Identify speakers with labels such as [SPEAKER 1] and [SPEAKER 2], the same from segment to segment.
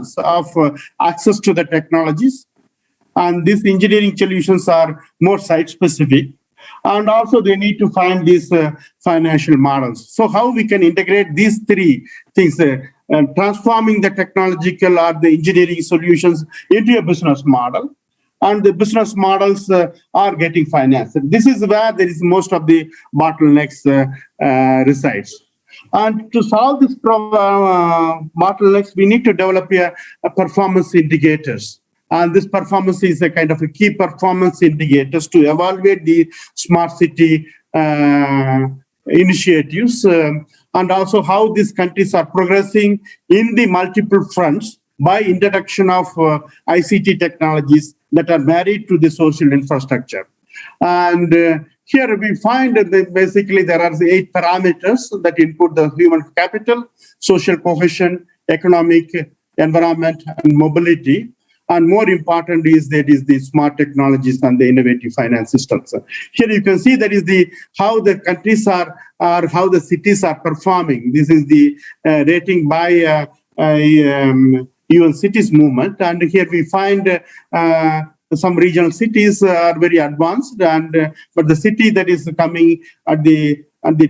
[SPEAKER 1] chance of access to the technologies. And these engineering solutions are more site-specific. And also they need to find these financial models. So how we can integrate these three things, transforming the technological or the engineering solutions into a business model, and the business models are getting financed. This is where there is most of the bottlenecks resides. And to solve this bottlenecks, we need to develop a performance indicators. And this performance is a kind of a key performance indicators to evaluate the smart city initiatives, and also how these countries are progressing in the multiple fronts by introduction of ICT technologies that are married to the social infrastructure. And here we find that basically there are 8 parameters that include the human capital, social cohesion, economic, environment, and mobility. And more important is the smart technologies and the innovative finance systems. Here you can see that is how the countries are how the cities are performing. This is the rating by UN Cities Movement, and here we find some regional cities are very advanced, but the city that is coming at the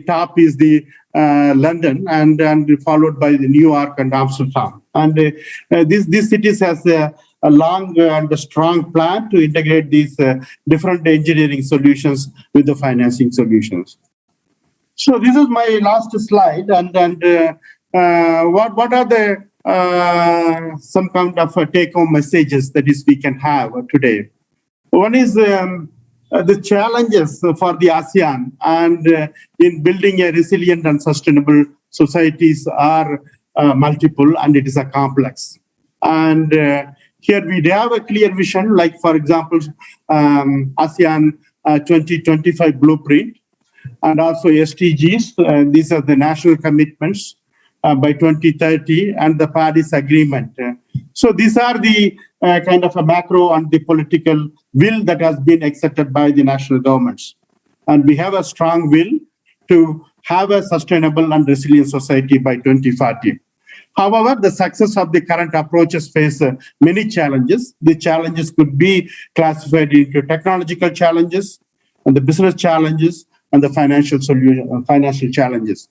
[SPEAKER 1] top is the London, and followed by the New York and Amsterdam. And these cities has a long and a strong plan to integrate these different engineering solutions with the financing solutions. So this is my last slide, and what are the some kind of take-home messages that is we can have today. One is the challenges for the ASEAN and in building a resilient and sustainable societies are multiple, and it is a complex. And here we have a clear vision, like for example, ASEAN 2025 blueprint, and also SDGs. These are the national commitments by 2030, and the Paris Agreement. So these are the kind of a macro and the political will that has been accepted by the national governments. And we have a strong will to have a sustainable and resilient society by 2040. However, the success of the current approaches face many challenges. The challenges could be classified into technological challenges, and the business challenges, and the financial challenges.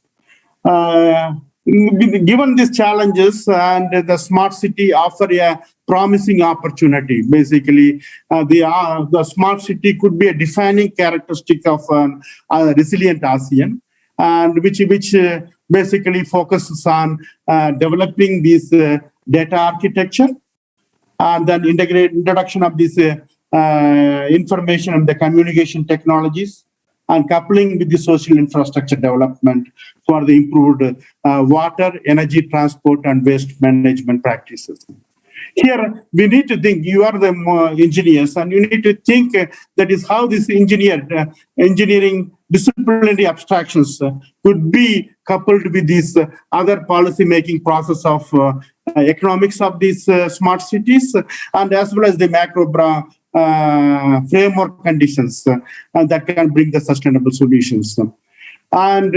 [SPEAKER 1] Given these challenges, and the smart city offer a promising opportunity. Basically, the smart city could be a defining characteristic of a resilient ASEAN, and which basically focuses on developing this data architecture, and then introduction of this information and the communication technologies, and coupling with the social infrastructure development for the improved water, energy, transport, and waste management practices. Here, we need to think, you are the engineers, and you need to think that is how this engineering disciplinary abstractions could be coupled with this other policy-making process of economics of these smart cities, and as well as the macro framework conditions that can bring the sustainable solutions. And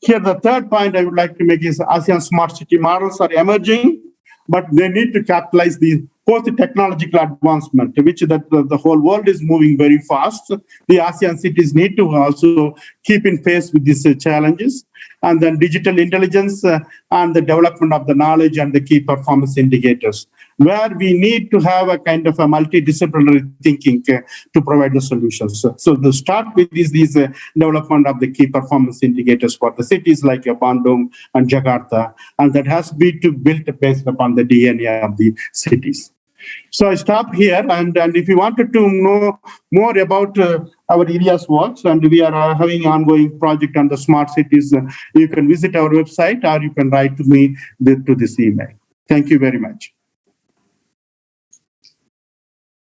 [SPEAKER 1] here the third point I would like to make is ASEAN smart city models are emerging, but they need to capitalize both the technological advancement, which the whole world is moving very fast. The ASEAN cities need to also keep in pace with these challenges, and then digital intelligence and the development of the knowledge and the key performance indicators, where we need to have a kind of a multidisciplinary thinking to provide the solutions. So to start with these development of the key performance indicators for the cities like Bandung and Jakarta, and that has to be built based upon the DNA of the cities. So I stop here, and if you wanted to know more about our area's works, and we are having an ongoing project on the smart cities, you can visit our website, or you can write to me to this email. Thank you very much.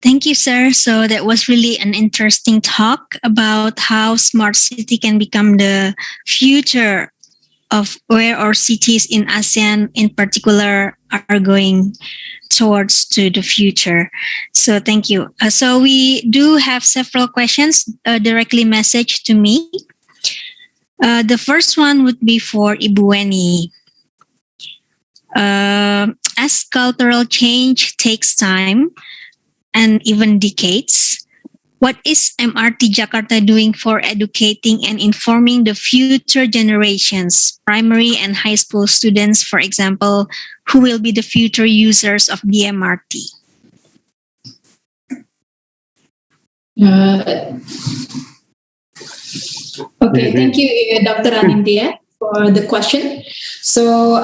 [SPEAKER 2] Thank you, sir. So that was really an interesting talk about how smart city can become the future of where our cities in ASEAN in particular are going towards to the future. So thank you. So we do have several questions directly messaged to me. The first one would be for Ibu Weni. As cultural change takes time and even decades, what is MRT Jakarta doing for educating and informing the future generations, primary and high school students, for example, who will be the future users of the MRT?
[SPEAKER 3] Okay, thank you, Dr. Anindya, for the question. So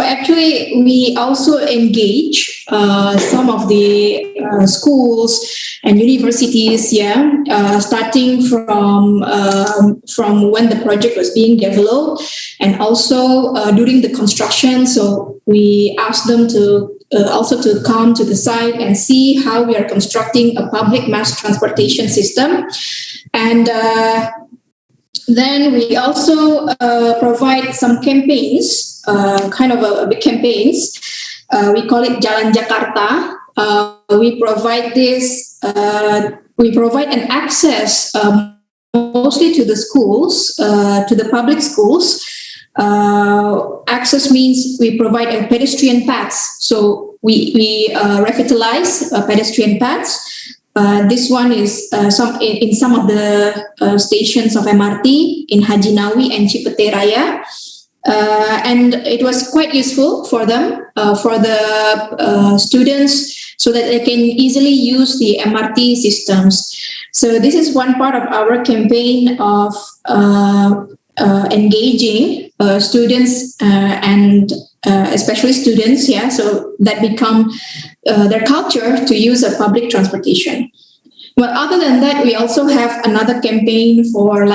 [SPEAKER 3] actually, we also engage some of the schools and universities, starting from when the project was being developed, and also during the construction. So we asked them to also to come to the site and see how we are constructing a public mass transportation system, and then we also provide some campaigns, kind of a big campaigns. We call it Jalan Jakarta. We provide this. We provide an access mostly to the schools, to the public schools. Access means we provide a pedestrian paths. So we revitalize pedestrian paths. This one is in some of the stations of MRT in Haji Nawi and Cipete Raya. And it was quite useful for them, for the students, so that they can easily use the MRT systems. So this is one part of our campaign of engaging students and especially students, so that become their culture to use a public transportation. Well, other than that, we also have another campaign for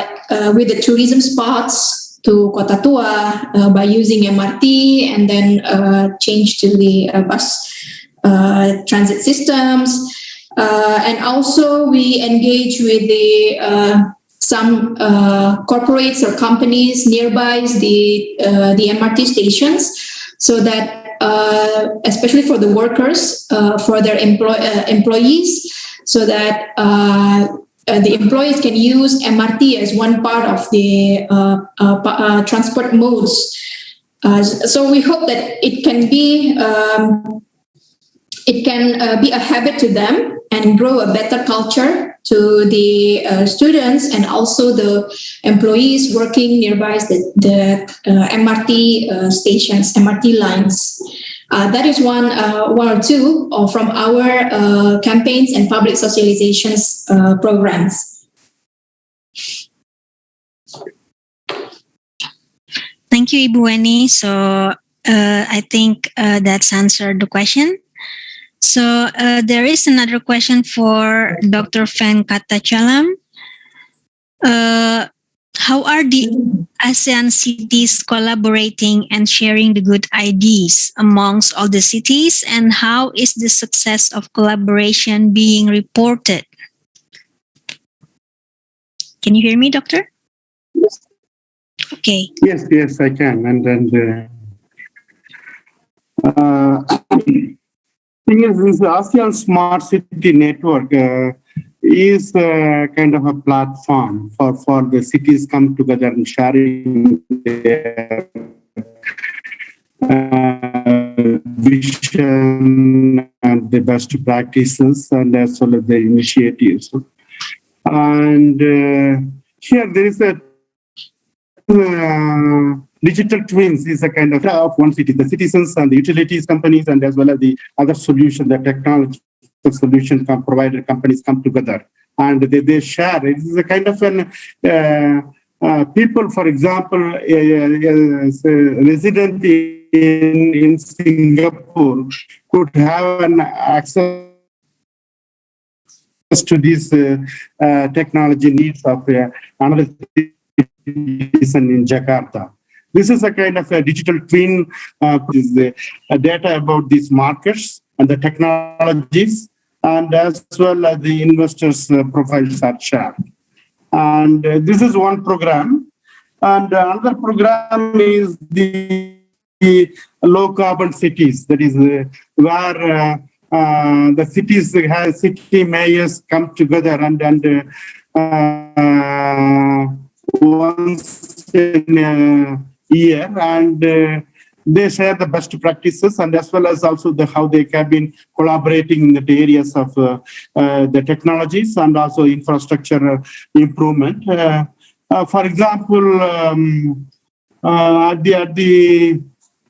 [SPEAKER 3] with the tourism spots to Kota Tua by using MRT and then change to the bus transit systems. And also we engage with the some corporates or companies nearby the MRT stations, so that especially for the workers, for their employees, so that the employees can use MRT as one part of the transport modes. So we hope that it can be a habit to them and grow a better culture to the students and also the employees working nearby the MRT stations, MRT lines. That is one or two from our campaigns and public socializations programs.
[SPEAKER 2] Thank you, Ibu Weni. So I think that's answered the question. So there is another question for Dr. Venkatachalam. How are the ASEAN cities collaborating and sharing the good ideas amongst all the cities, and how is the success of collaboration being reported? Can you hear me, Doctor?
[SPEAKER 1] Yes.
[SPEAKER 2] Okay.
[SPEAKER 1] Yes, I can. And then thing is, this ASEAN Smart City Network is kind of a platform for the cities come together and sharing their vision and the best practices and as well as the initiatives. And here there is a digital twins is a kind of one city. The citizens and the utilities companies and as well as the other solution, the technology solution provider companies come together and they share. It is a kind of an people, for example, a resident in Singapore could have an access to these technology needs of another citizen in Jakarta. This is a kind of a digital twin, is the data about these markets and the technologies, and as well as the investors' profiles are shared. And this is one program. And another program is the low carbon cities. That is where the cities have city mayors come together and once in year, and they share the best practices, and as well as also how they have been collaborating in the areas of the technologies and also infrastructure improvement. For example, at the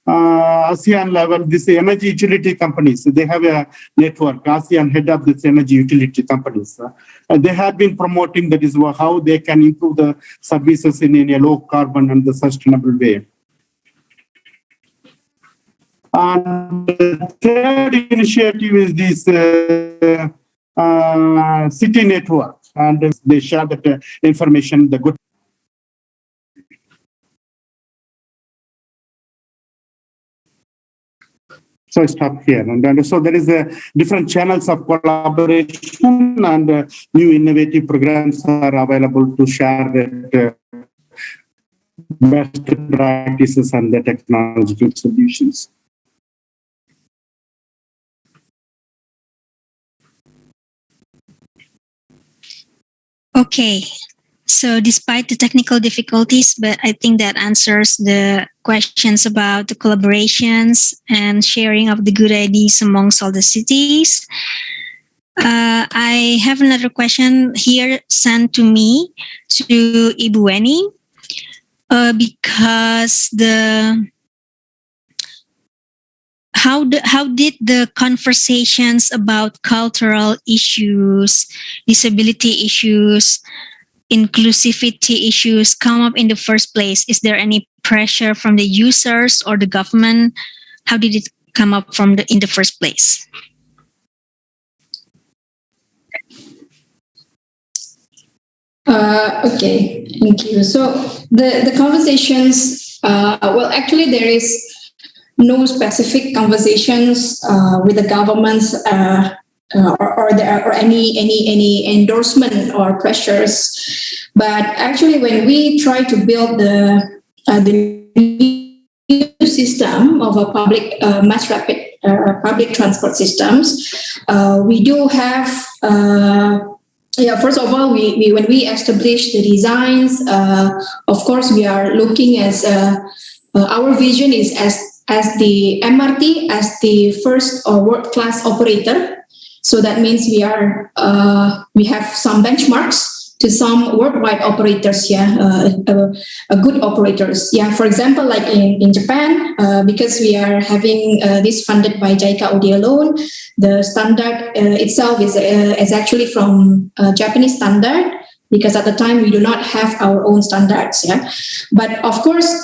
[SPEAKER 1] ASEAN level, this energy utility companies, they have a network, ASEAN head of this energy utility companies. They have been promoting that is how they can improve the services in a low carbon and the sustainable way. And the third initiative is this city network, and they share that information, the good. So I stop here. And so there is different channels of collaboration, and new innovative programs are available to share that best practices and the technological solutions.
[SPEAKER 2] Okay. So despite the technical difficulties, but I think that answers the questions about the collaborations and sharing of the good ideas amongst all the cities. I have another question here sent to me, to Ibu Weni, because how did the conversations about cultural issues, disability issues, inclusivity issues come up in the first place? Is there any pressure from the users or the government? How did it come up in the first place?
[SPEAKER 3] Okay, thank you. So the conversations, well, actually there is no specific conversations with the governments or any endorsement or pressures. But actually, when we try to build the new system of a public mass rapid public transport systems, we do have. First of all, we when we establish the designs, of course, we are looking as our vision is as the MRT as the first world-class operator. So that means we have some benchmarks to some worldwide operators, good operators. Yeah, for example, like in Japan, because we are having this funded by JICA ODA loan, the standard itself is actually from Japanese standard, because at the time we do not have our own standards. Yeah, but of course,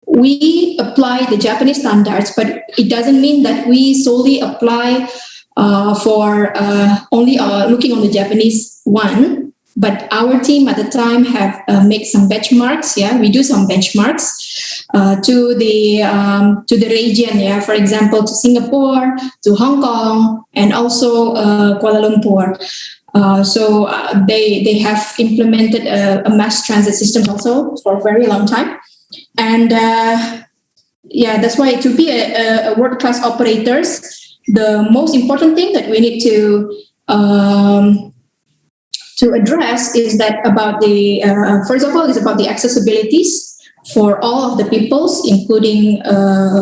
[SPEAKER 3] we apply the Japanese standards, but it doesn't mean that we solely apply for only looking on the Japanese one. But our team at the time have made some benchmarks. Yeah, we do some benchmarks to the region. Yeah, for example, to Singapore, to Hong Kong, and also Kuala Lumpur. So they have implemented a mass transit system also for a very long time. And that's why to be a world-class operators, the most important thing that we need to address is that about the first of all is about the accessibilities for all of the peoples, including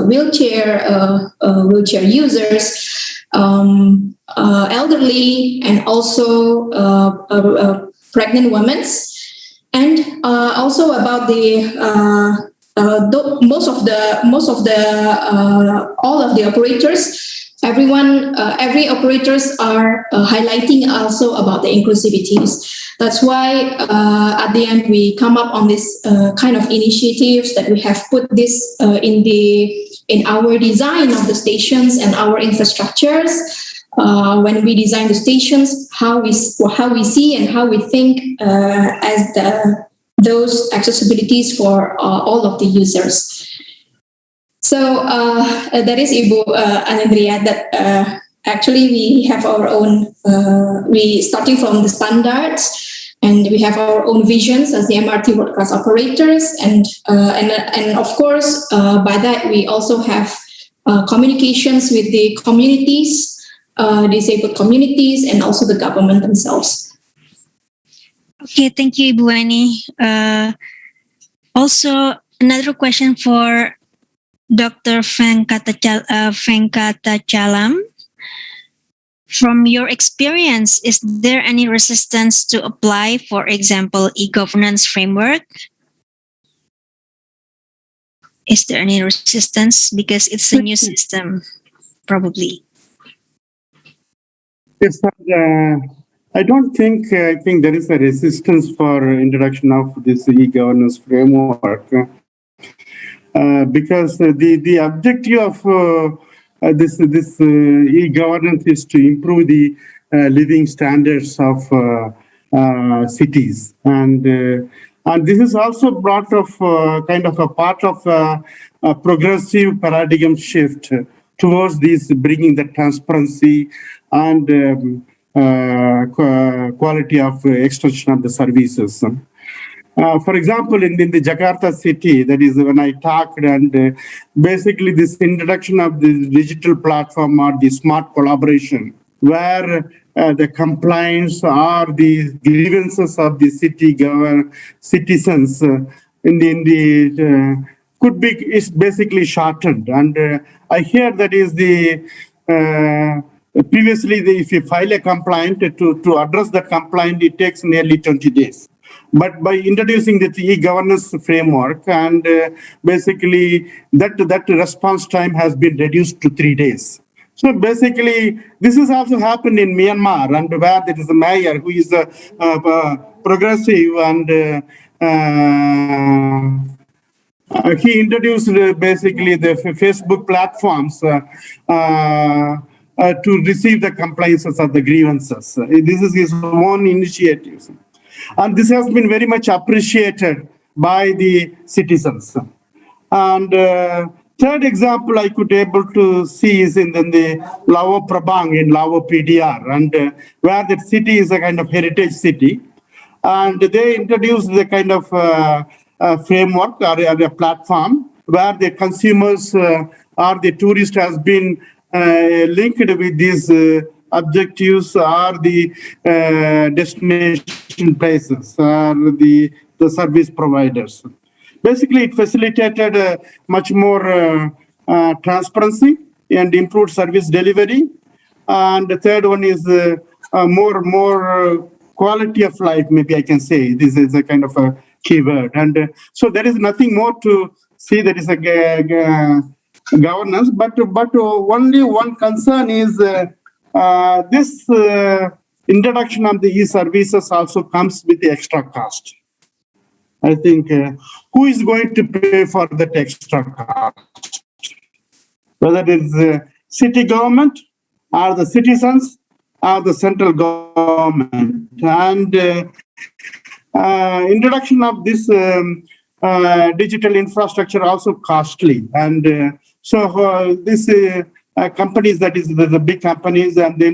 [SPEAKER 3] wheelchair users, elderly, and also pregnant women, and also about the all of the operators. Every operators are highlighting also about the inclusivities. That's why at the end we come up on this kind of initiatives that we have put this in our design of the stations and our infrastructures. When we design the stations, how we see and how we think as those accessibilities for all of the users. So that is Ibu Anandria, that actually we have our own, we starting from the standards, and we have our own visions as the MRT world class operators, and of course by that we also have communications with the communities, disabled communities, and also the government themselves.
[SPEAKER 2] Okay, thank you, Ibu Ani. Also, another question for Dr. Venkatachalam. From your experience, is there any resistance to apply, for example, e-governance framework? Is there any resistance because it's a new system, probably?
[SPEAKER 1] Yes, I don't think, I think there is a resistance for introduction of this e-governance framework because the objective of this e-governance is to improve the living standards of cities, and this is also brought of kind of a part of a progressive paradigm shift towards this, bringing the transparency and quality of extension of the services. For example, in the Jakarta city, that is when I talked, and basically this introduction of the digital platform or the smart collaboration, where the compliance or the grievances of the citizens could be is basically shortened. And I hear that is the previously if you file a complaint to address that complaint, it takes nearly 20 days. But by introducing the e-governance framework, and basically that response time has been reduced to 3 days. So basically, this has also happened in Myanmar, and where there is a mayor who is progressive, and he introduced basically the Facebook platforms to receive the complaints of the grievances. This is his own initiative. And this has been very much appreciated by the citizens. And third example I could able to see is in the Lao Prabang in Lao PDR, and where the city is a kind of heritage city. And they introduced the kind of framework or a platform where the consumers or the tourist has been linked with these objectives or the destination places or the service providers. Basically, it facilitated much more transparency and improved service delivery. And the third one is more quality of life, maybe I can say. This is a kind of a keyword. And so there is nothing more to see. There is a governance, but only one concern is this introduction of the e-services also comes with the extra cost. I think who is going to pay for that extra cost? Whether it is the city government or the citizens or the central government. And introduction of this digital infrastructure also costly. And so this companies, that is the big companies, and they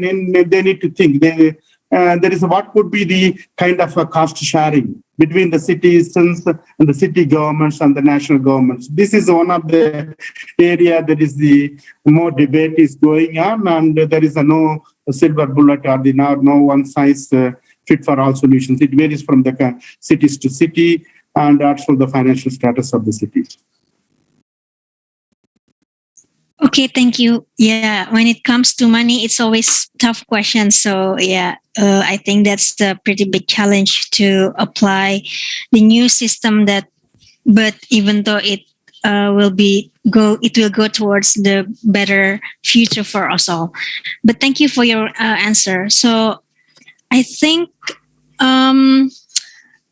[SPEAKER 1] need to think. There is what could be the kind of a cost sharing between the citizens and the city governments and the national governments. This is one of the area that is the more debate is going on, and there is no silver bullet or no one size fit for all solutions. It varies from the cities to city and also the financial status of the cities.
[SPEAKER 2] Okay, thank you. Yeah, when it comes to money, it's always tough question. So yeah, I think that's the pretty big challenge to apply the new system. But even though it will go towards the better future for us all. But thank you for your answer. So I think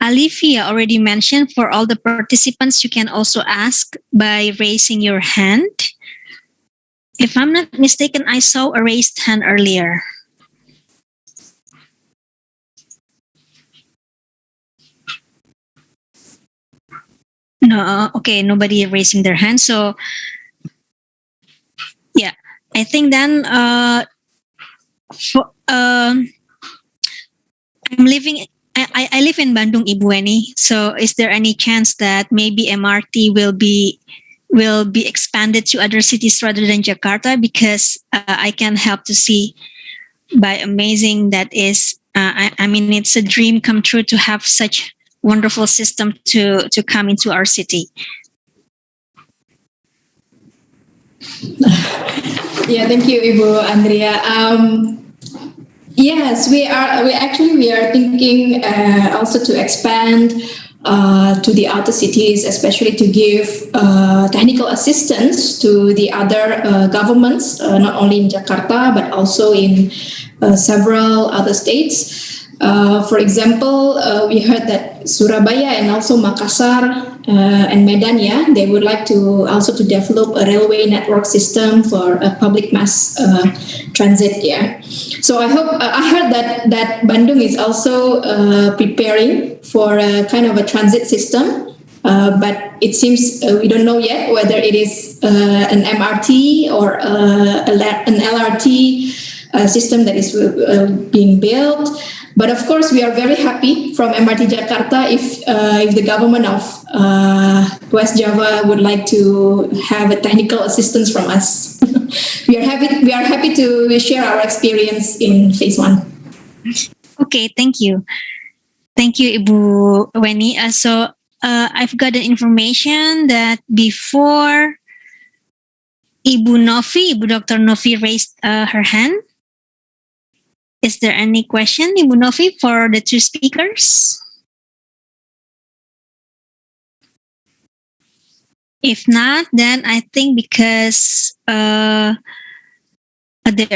[SPEAKER 2] Alivia already mentioned, for all the participants, you can also ask by raising your hand. If I'm not mistaken, I saw a raised hand earlier. No, okay, nobody raising their hand. So, yeah, I think then I'm living. I live in Bandung, Ibu Eni. So, is there any chance that maybe MRT will be expanded to other cities rather than Jakarta? Because I can help to see by amazing that is. I mean, it's a dream come true to have such wonderful system to come into our city.
[SPEAKER 3] Yeah, thank you, Ibu Andrea. Yes, we are. We are thinking also to expand to the other cities, especially to give technical assistance to the other governments, not only in Jakarta but also in several other states. For example, we heard that Surabaya and also Makassar and Medan, they would like to also to develop a railway network system for public mass transit. Yeah, so I hope I heard that Bandung is also preparing for a kind of a transit system. But it seems we don't know yet whether it is an MRT or an LRT system that is being built. But of course, we are very happy from MRT Jakarta if the government of West Java would like to have a technical assistance from us. We are happy to share our experience in phase 1.
[SPEAKER 2] Okay, thank you. Thank you, Ibu Weni. So I've got the information that before Ibu Dr. Novi raised her hand. Is there any question, Ibu Novi, for the two speakers? If not, then I think because there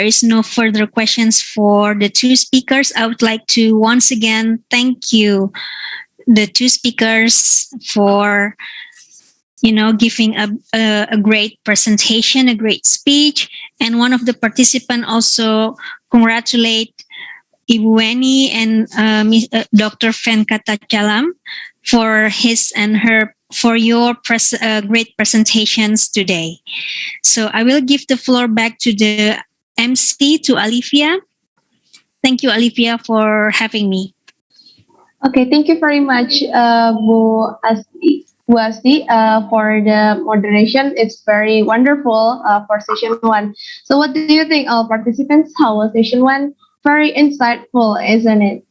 [SPEAKER 2] is no further questions for the two speakers, I would like to once again thank you, the two speakers, for giving a great presentation, a great speech. And one of the participants also congratulate Ibu Weni and Dr. Venkata Chalam for his and her for your great presentations today. So I will give the floor back to the MC, to Alivia. Thank you, Alivia, for having me.
[SPEAKER 4] Okay, thank you very much, Bu Asti, for the moderation. It's very wonderful for session 1. So what do you think, all participants? How was session 1? Very insightful, isn't it?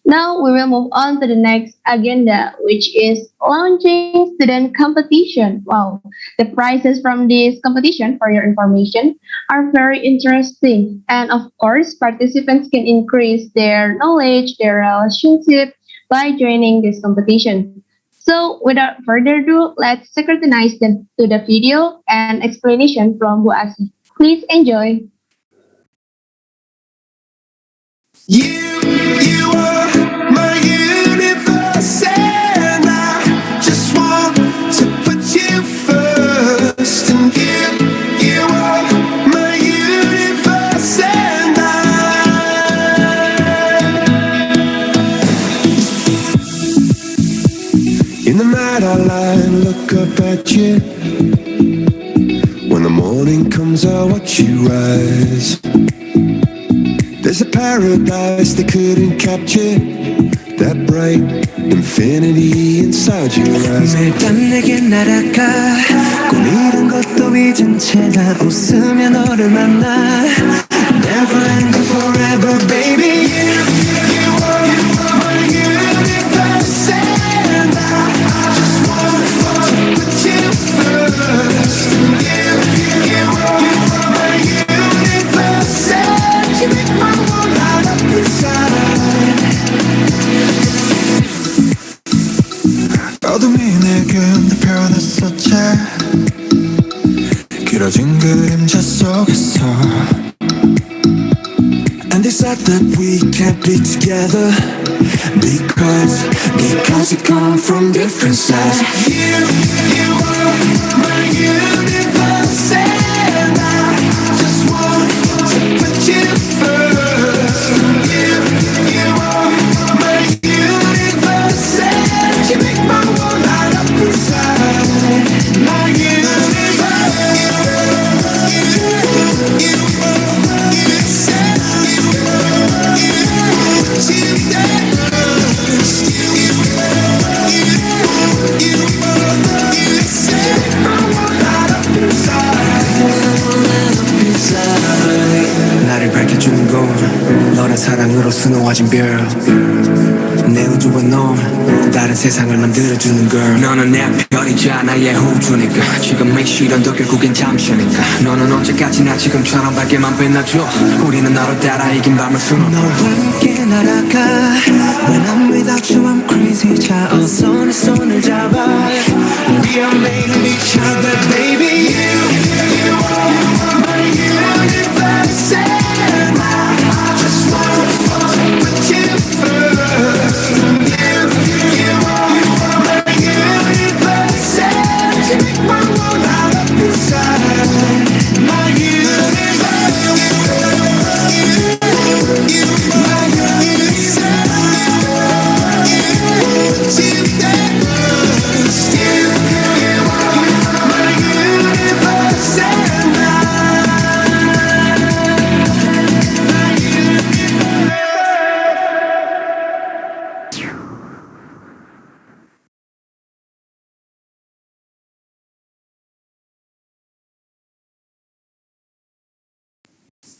[SPEAKER 4] Now we will move on to the next agenda, which is launching student competition. Wow, the prizes from this competition, for your information, are very interesting. And of course, participants can increase their knowledge, their relationship by joining this competition. So without further ado, let's synchronize them to the video and explanation from Bu Asi. Please enjoy.
[SPEAKER 5] You are my universe, and I just want to put you first. And you are my universe, and in the night I lie and look up at you. When the morning comes, I watch you rise. There's a paradise they couldn't capture, that bright infinity inside your eyes. 매일 밤 내게 날아가 꿈 이룬 것도 잊은 채 나 웃으며 너를 만나. Never ending forever, baby. You are my universe, and I just want to put you first. You are my universe, and you make my world light up inside. 어둠이 내겐 변했었지. 길어진 그림자 속에서. And they said that we can't be together because we come from different sides. You are my universe, and I just want to put you first. You are my universe, and you make my world light up inside. My universe. 나를 밝혀주는 건 너란 사랑으로 수놓아진 별.
[SPEAKER 6] 내 우주와 넌 다른 세상을 만들어주는 걸 너는 내 별이자 나의 우주니까 지금의 시련도 결국엔 잠시니까 너는 언제까지나 지금처럼 밝게만 빛나줘 우리는 너를 따라 이긴 밤을 수놓고 너와 함께 날아가 When I'm without you I'm crazy 자 어서 내 손을 잡아 We are made of each other baby You are my universe and I just wanna fall with you first You are my universe and you make my world out of inside My universe My universe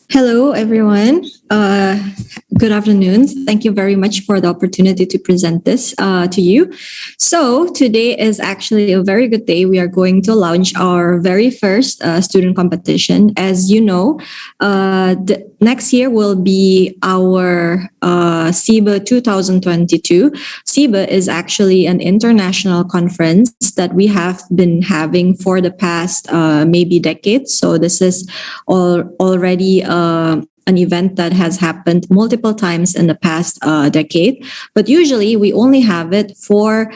[SPEAKER 7] Hello, everyone. Good afternoon. Thank you very much for the opportunity to present this to you. So today is actually a very good day. We are going to launch our very first student competition. As you know, next year will be our SIBE 2022. SIBE is actually an international conference that we have been having for the past maybe decades. So this is already an event that has happened multiple times in the past decade. But usually we only have it for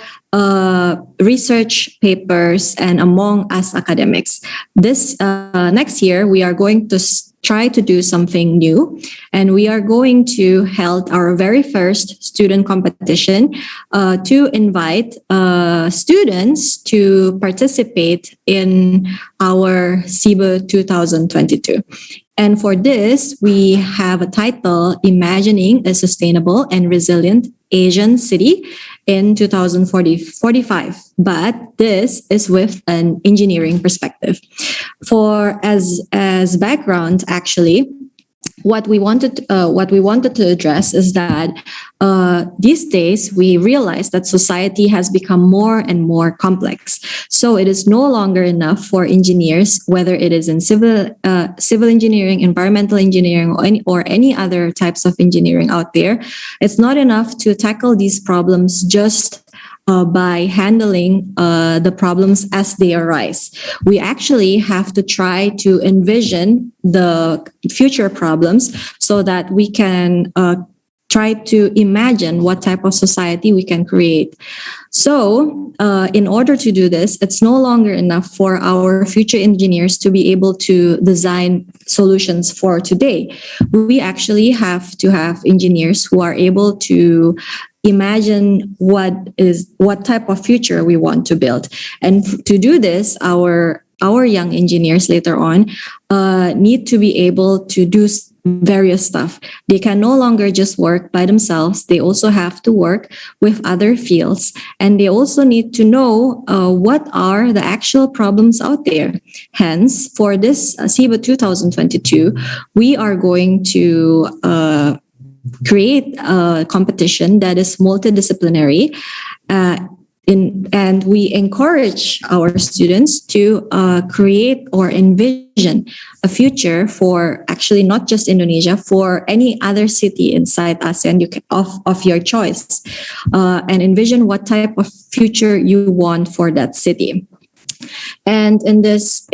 [SPEAKER 7] research papers and among us academics. This next year, we are going to try to do something new, and we are going to hold our very first student competition to invite students to participate in our SIBE 2022. And for this, we have a title, Imagining a Sustainable and Resilient Asian City in 2045. But this is with an engineering perspective. For as background, actually, what we wanted to address is that these days we realize that society has become more and more complex. So it is no longer enough for engineers, whether it is in civil engineering, environmental engineering, or any other types of engineering out there. It's not enough to tackle these problems just by handling the problems as they arise. We actually have to try to envision the future problems so that we can try to imagine what type of society we can create. So in order to do this, it's no longer enough for our future engineers to be able to design solutions for today. We actually have to have engineers who are able to imagine what type of future we want to build. And to do this, our young engineers later on need to be able to do various stuff. They can no longer just work by themselves. They also have to work with other fields, and they also need to know what are the actual problems out there. Hence, for this SIBE 2022, we are going to create a competition that is multidisciplinary, and we encourage our students to create or envision a future for actually not just Indonesia, for any other city inside ASEAN of your choice, and envision what type of future you want for that city. And in this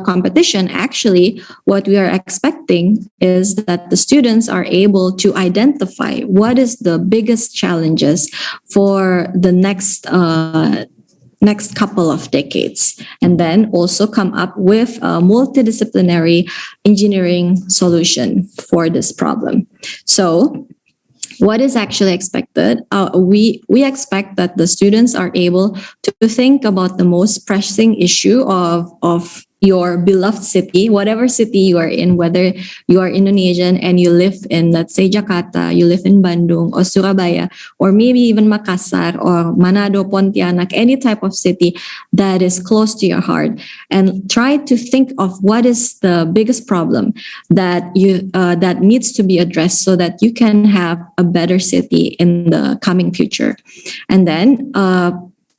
[SPEAKER 7] competition, actually, what we are expecting is that the students are able to identify what is the biggest challenges for the next couple of decades, and then also come up with a multidisciplinary engineering solution for this problem. So what is actually expected? We expect that the students are able to think about the most pressing issue of your beloved city, whatever city you are in, whether you are Indonesian and you live in, let's say, Jakarta, you live in Bandung or Surabaya, or maybe even Makassar or Manado, Pontianak, any type of city that is close to your heart, and try to think of what is the biggest problem that that needs to be addressed so that you can have a better city in the coming future. And then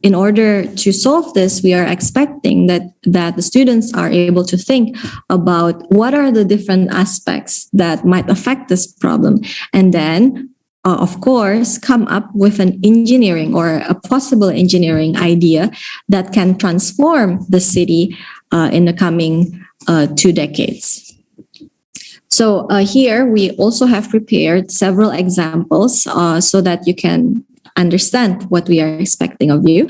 [SPEAKER 7] in order to solve this, we are expecting that the students are able to think about what are the different aspects that might affect this problem, and then of course, come up with an engineering or a possible engineering idea that can transform the city in the coming 2 decades. So here we also have prepared several examples so that you can understand what we are expecting of you.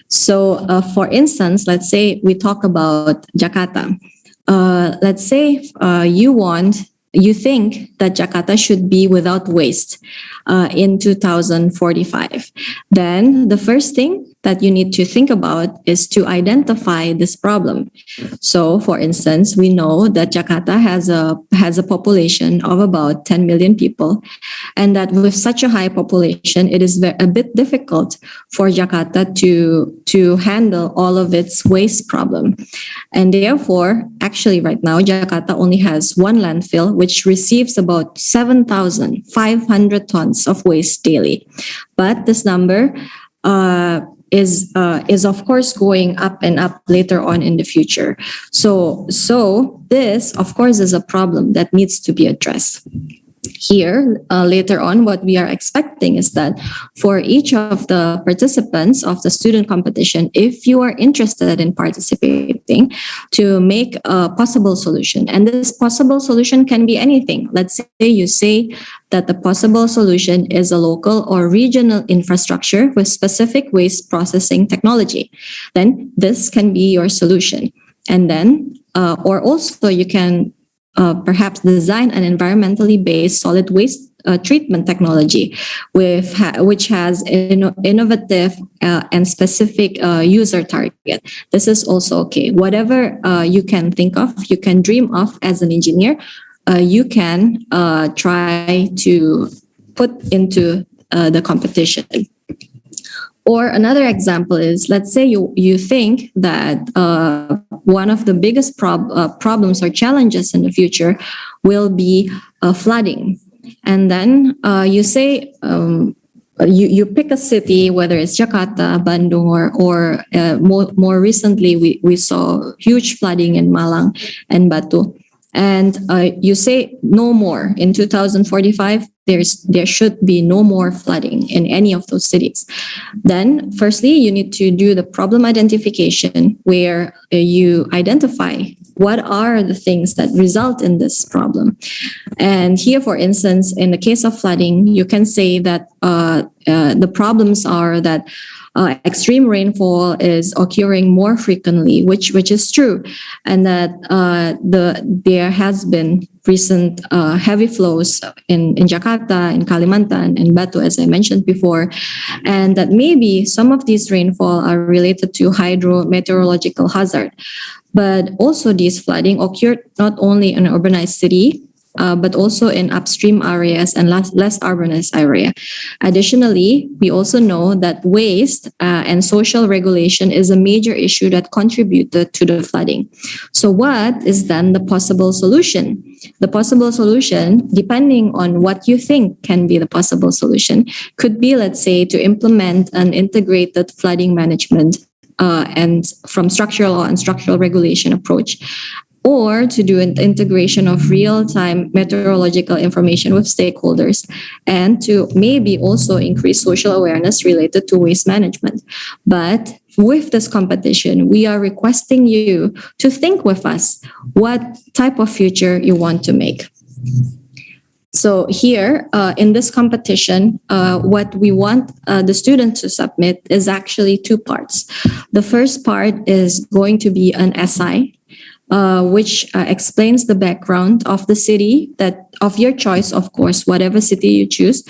[SPEAKER 7] So for instance, let's say we talk about Jakarta. Let's say you think that Jakarta should be without waste in 2045. Then the first thing that you need to think about is to identify this problem. So, for instance, we know that Jakarta has a population of about 10 million people, and that with such a high population, it is a bit difficult for Jakarta to handle all of its waste problem. And therefore, actually right now, Jakarta only has one landfill, which receives about 7,500 tons of waste daily. But this number is of course going up and up later on in the future. So this, of course, is a problem that needs to be addressed. Here, later on, what we are expecting is that for each of the participants of the student competition, if you are interested in participating, to make a possible solution. And this possible solution can be anything. Let's say you say that the possible solution is a local or regional infrastructure with specific waste processing technology. Then this can be your solution. And then, or also you can perhaps design an environmentally based solid waste treatment technology which has innovative and specific user target. This is also okay. Whatever you can think of, you can dream of as an engineer, you can try to put into the competition. Or another example is, let's say you think that one of the biggest problems or challenges in the future will be flooding. And then you say, you pick a city, whether it's Jakarta, Bandung, or more recently, we saw huge flooding in Malang and Batu. And you say no more. In 2045, there should be no more flooding in any of those cities. Then, firstly, you need to do the problem identification, where you identify what are the things that result in this problem. And here, for instance, in the case of flooding, you can say that the problems are that extreme rainfall is occurring more frequently, which is true, and that there has been recent heavy flows in Jakarta, in Kalimantan, and Batu, as I mentioned before, and that maybe some of these rainfall are related to hydrometeorological hazard. But also these flooding occurred not only in an urbanized city, but also in upstream areas and less urbanized area. Additionally, we also know that waste and social regulation is a major issue that contributed to the flooding. So what is then the possible solution? The possible solution, depending on what you think can be the possible solution, could be, let's say, to implement an integrated flooding management and from structural law and structural regulation approach, or to do an integration of real-time meteorological information with stakeholders, and to maybe also increase social awareness related to waste management. But with this competition, we are requesting you to think with us what type of future you want to make. So here, in this competition, what we want the students to submit is actually 2 parts. The first part is going to be an essay, which explains the background of the city of your choice, of course, whatever city you choose,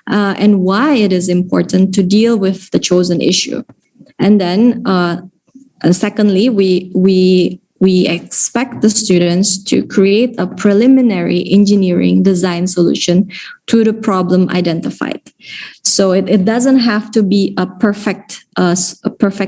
[SPEAKER 7] and why it is important to deal with the chosen issue. And then, secondly, we we expect the students to create a preliminary engineering design solution to the problem identified. So it doesn't have to be a perfect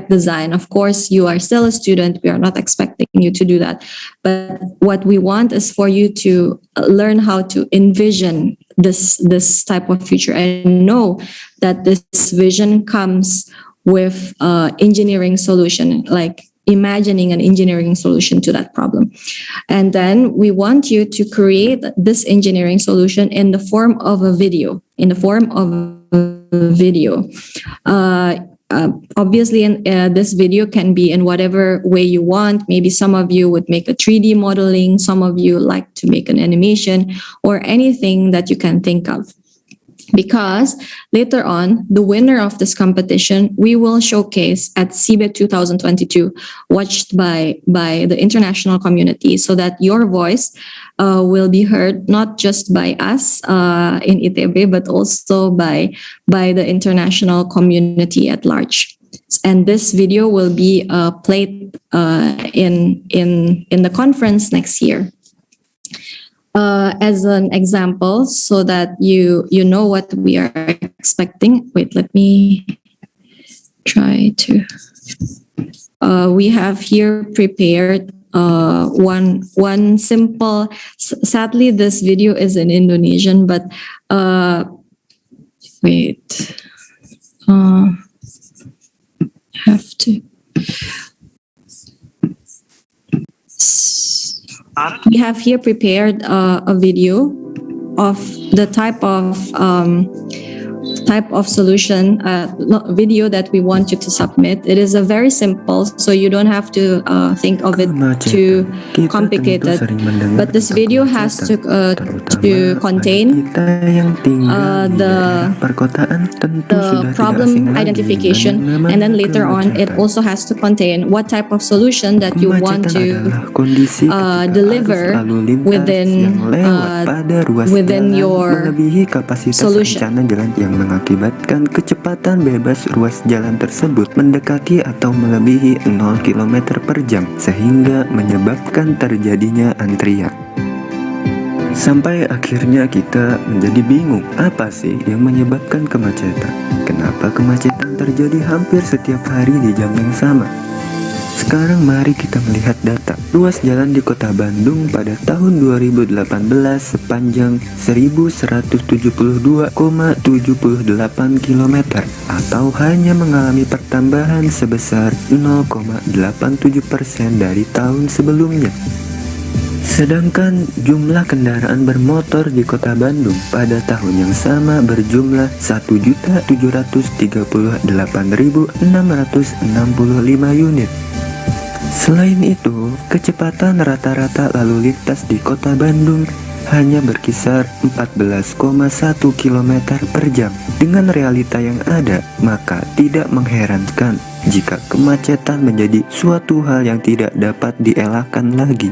[SPEAKER 7] design. Of course, you are still a student. We are not expecting you to do that. But what we want is for you to learn how to envision this type of future and know that this vision comes with engineering solution, like imagining an engineering solution to that problem. And then we want you to create this engineering solution in the form of a video, obviously, this video can be in whatever way you want. Maybe some of you would make a 3D modeling, some of you like to make an animation, or anything that you can think of. Because later on, the winner of this competition, we will showcase at SIBE 2022, watched by the international community, so that your voice will be heard not just by us in ITB, but also by the international community at large. And this video will be played in the conference next year. As an example, so that you know what we are expecting. Wait, let me try to. We have here prepared one simple. Sadly, this video is in Indonesian, but wait. Have to. We have here prepared a video of the type of solution video that we want you to submit. It is a very simple, so you don't have to think of it too complicated. But this video has to contain the problem identification, and then later on it also has to contain what type of solution that you want to deliver within your solution.
[SPEAKER 8] Yang mengakibatkan kecepatan bebas ruas jalan tersebut mendekati atau melebihi 0 km per jam sehingga menyebabkan terjadinya antrian. Sampai akhirnya kita menjadi bingung, apa sih yang menyebabkan kemacetan? Kenapa kemacetan terjadi hampir setiap hari di jam yang sama? Sekarang mari kita melihat data. Ruas jalan di Kota Bandung pada tahun 2018 sepanjang 1172,78 km atau hanya mengalami pertambahan sebesar 0,87% dari tahun sebelumnya. Sedangkan jumlah kendaraan bermotor di Kota Bandung pada tahun yang sama berjumlah 1.738.665 unit. Selain itu, kecepatan rata-rata lalu lintas di Kota Bandung hanya berkisar 14,1 km per jam. Dengan realita yang ada, maka tidak mengherankan jika kemacetan menjadi suatu hal yang tidak dapat dielakkan lagi.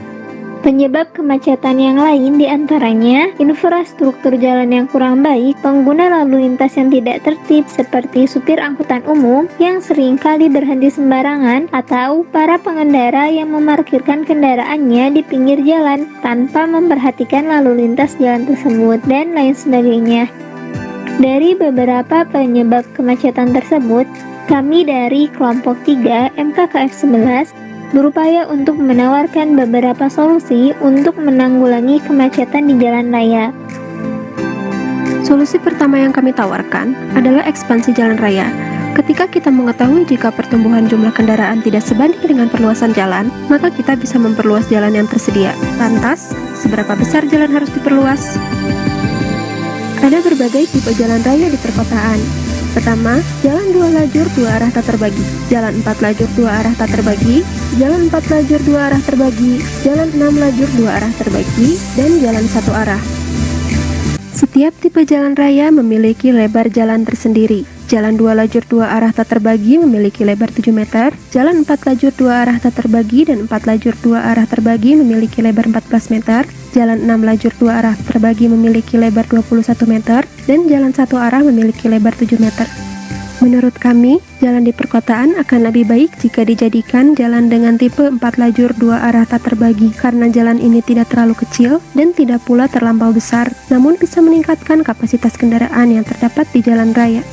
[SPEAKER 9] Penyebab kemacetan yang lain diantaranya infrastruktur jalan yang kurang baik, pengguna lalu lintas yang tidak tertib seperti supir angkutan umum yang seringkali berhenti sembarangan, atau para pengendara yang memarkirkan kendaraannya di pinggir jalan tanpa memperhatikan lalu lintas jalan tersebut, dan lain sebagainya. Dari beberapa penyebab kemacetan tersebut, kami dari kelompok 3 MKKF 11 berupaya untuk menawarkan beberapa solusi untuk menanggulangi kemacetan di jalan raya.
[SPEAKER 10] Solusi pertama yang kami tawarkan adalah ekspansi jalan raya. Ketika kita mengetahui jika pertumbuhan jumlah kendaraan tidak sebanding dengan perluasan jalan, maka kita bisa memperluas jalan yang tersedia. Lantas, seberapa besar jalan harus diperluas? Ada berbagai tipe jalan raya di perkotaan. Pertama, jalan 2 lajur 2 arah tak terbagi, jalan 4 lajur 2 arah tak terbagi, jalan 4 lajur 2 arah terbagi, jalan 6 lajur 2 arah terbagi, dan jalan 1 arah. Setiap tipe jalan raya memiliki lebar jalan tersendiri. Jalan 2 lajur 2 arah tak terbagi memiliki lebar 7 meter, jalan 4 lajur 2 arah tak terbagi dan 4 lajur 2 arah terbagi memiliki lebar 14 meter, jalan 6 lajur 2 arah terbagi memiliki lebar 21 meter, dan jalan 1 arah memiliki lebar 7 meter. Menurut kami, jalan di perkotaan akan lebih baik jika dijadikan jalan dengan tipe 4 lajur 2 arah tak terbagi karena jalan ini tidak terlalu kecil dan tidak pula terlampau besar, namun bisa meningkatkan kapasitas kendaraan yang terdapat di jalan raya.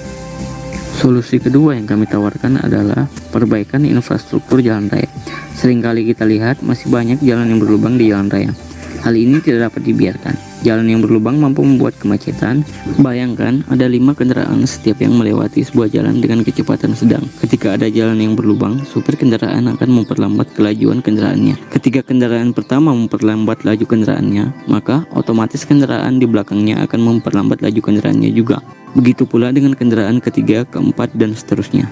[SPEAKER 11] Solusi kedua yang kami tawarkan adalah perbaikan infrastruktur jalan raya. Seringkali kita lihat masih banyak jalan yang berlubang di jalan raya. Hal ini tidak dapat dibiarkan. Jalan yang berlubang mampu membuat kemacetan. Bayangkan ada 5 kendaraan setiap yang melewati sebuah jalan dengan kecepatan sedang. Ketika ada jalan yang berlubang, supir kendaraan akan memperlambat kelajuan kendaraannya. Ketika kendaraan pertama memperlambat laju kendaraannya, maka otomatis kendaraan di belakangnya akan memperlambat laju kendaraannya juga. Begitu pula dengan kendaraan ketiga, keempat, dan seterusnya.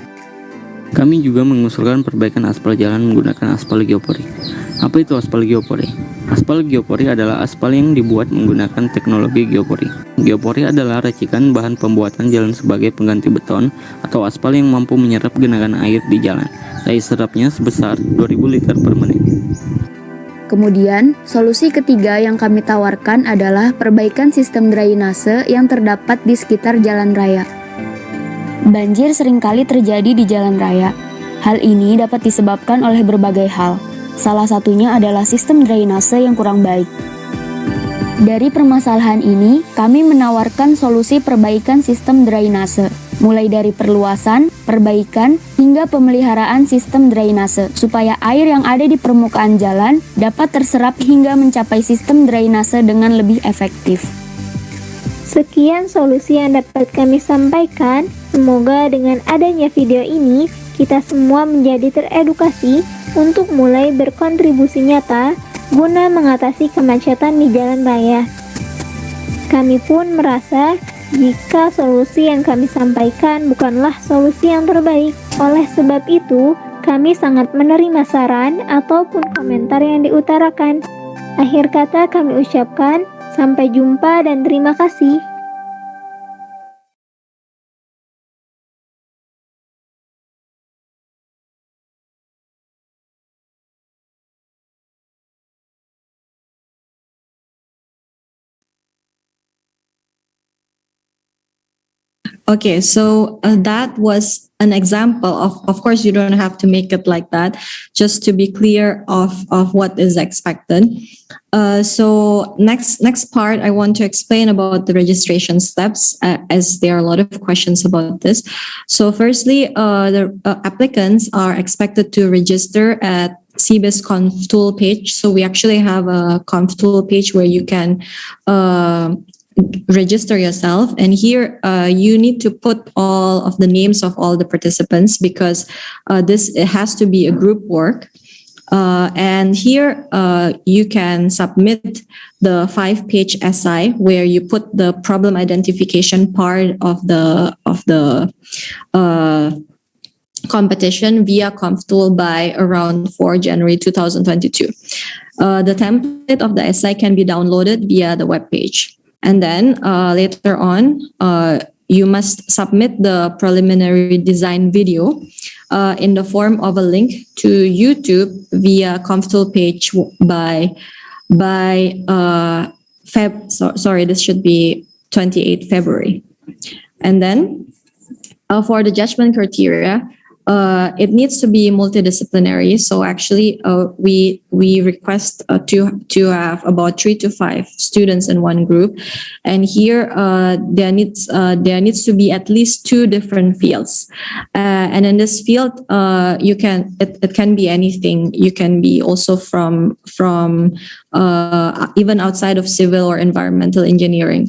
[SPEAKER 11] Kami juga mengusulkan perbaikan aspal jalan menggunakan aspal geopori. Apa itu aspal geopori? Aspal geopori adalah aspal yang dibuat menggunakan teknologi geopori. Geopori adalah racikan bahan pembuatan jalan sebagai pengganti beton atau aspal yang mampu menyerap genangan air di jalan. Daya serapnya sebesar 2000 liter per menit.
[SPEAKER 12] Kemudian, solusi ketiga yang kami tawarkan adalah perbaikan sistem drainase yang terdapat di sekitar jalan raya. Banjir seringkali terjadi di jalan raya. Hal ini dapat disebabkan oleh berbagai hal. Salah satunya adalah sistem drainase yang kurang baik. Dari permasalahan ini, kami menawarkan solusi perbaikan sistem drainase, mulai dari perluasan, perbaikan, hingga pemeliharaan sistem drainase, supaya air yang ada di permukaan jalan dapat terserap hingga mencapai sistem drainase dengan lebih efektif.
[SPEAKER 9] Sekian solusi yang dapat kami sampaikan. Semoga dengan adanya video ini, kita semua menjadi teredukasi untuk mulai berkontribusi nyata guna mengatasi kemacetan di jalan raya. Kami pun merasa jika solusi yang kami sampaikan bukanlah solusi yang terbaik. Oleh sebab itu, kami sangat menerima saran ataupun komentar yang diutarakan. Akhir kata kami ucapkan, sampai jumpa dan terima kasih.
[SPEAKER 7] Okay, so that was an example of course, you don't have to make it like that, just to be clear of what is expected. So next part, I want to explain about the registration steps, as there are a lot of questions about this. So firstly, the applicants are expected to register at SIBE's Conf Tool page. So we actually have a Conf Tool page where you can register yourself, and here you need to put all of the names of all the participants, because it has to be a group work, and here you can submit the 5-page essay where you put the problem identification part of the competition via ConfTool by around 4 January 2022. The template of the essay can be downloaded via the webpage. And then later on, you must submit the preliminary design video in the form of a link to YouTube via ConfTool page this should be 28 February. And then for the judgment criteria, it needs to be multidisciplinary. So actually, we request to have about 3 to 5 students in one group, and here there needs to be at least 2 different fields. And in this field, it can be anything. You can be also from even outside of civil or environmental engineering,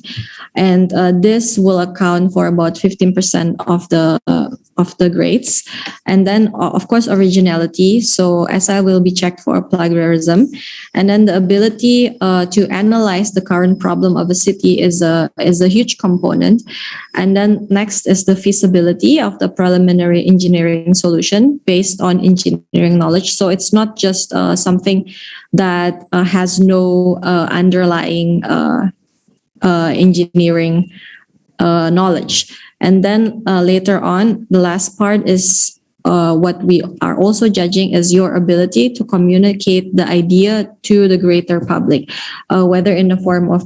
[SPEAKER 7] and this will account for about 15% of the grades. And then of course originality, so SI will be checked for plagiarism, and then the ability to analyze the current problem of a city is a huge component. And then next is the feasibility of the preliminary engineering solution based on engineering knowledge. So it's not just something that has no underlying engineering knowledge. And then later on, the last part is what we are also judging is your ability to communicate the idea to the greater public, whether in the form of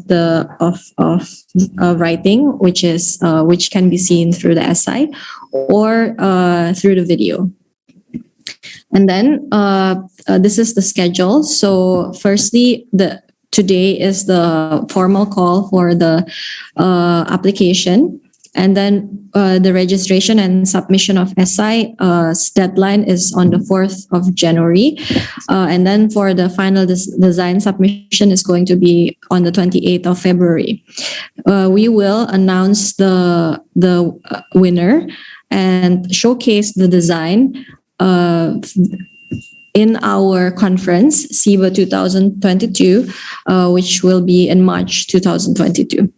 [SPEAKER 7] writing, which can be seen through the essay, or through the video. And then this is the schedule. So firstly, today is the formal call for the application. And then the registration and submission of SI deadline is on the 4th of January. And then for the final design submission is going to be on the 28th of February. We will announce the winner and showcase the design in our conference, SIBE 2022, which will be in March 2022.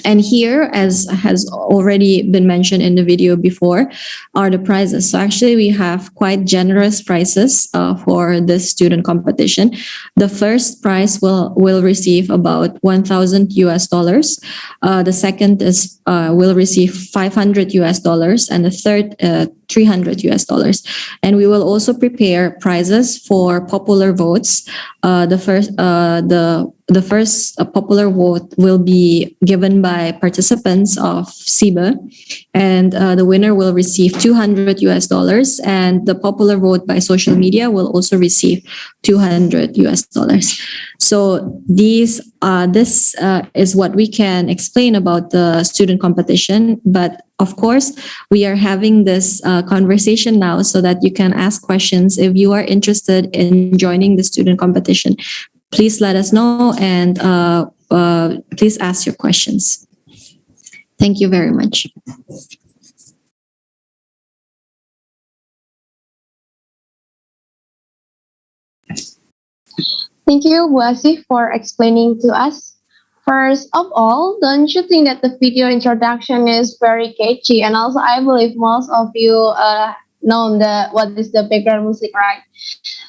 [SPEAKER 7] And here, as has already been mentioned in the video before, are the prizes. So actually, we have quite generous prizes for this student competition. The first prize will receive about $1,000. The second is will receive $500, and the third $300. And we will also prepare prizes for popular votes. The first popular vote will be given by participants of SIBE, and the winner will receive $200, and the popular vote by social media will also receive $200. So this is what we can explain about the student competition. But of course, we are having this conversation now so that you can ask questions. If you are interested in joining the student competition, please let us know, and please ask your questions. Thank you very much.
[SPEAKER 4] Thank you, Bu Asih, for explaining to us. First of all, don't you think that the video introduction is very catchy? And also, I believe most of you know what is the background music, right?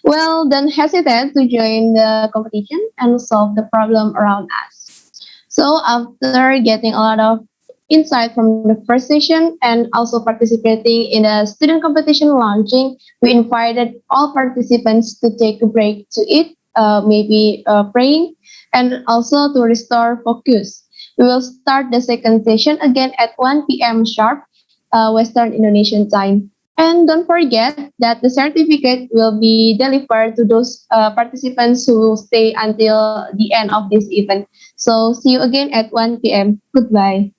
[SPEAKER 4] Well, don't hesitate to join the competition and solve the problem around us. So after getting a lot of insight from the first session and also participating in the student competition launching, we invited all participants to take a break to eat, maybe praying, and also to restore focus. We will start the second session again at 1 p.m. sharp, Western Indonesian time. And don't forget that the certificate will be delivered to those participants who will stay until the end of this event. So see you again at 1 p.m. Goodbye.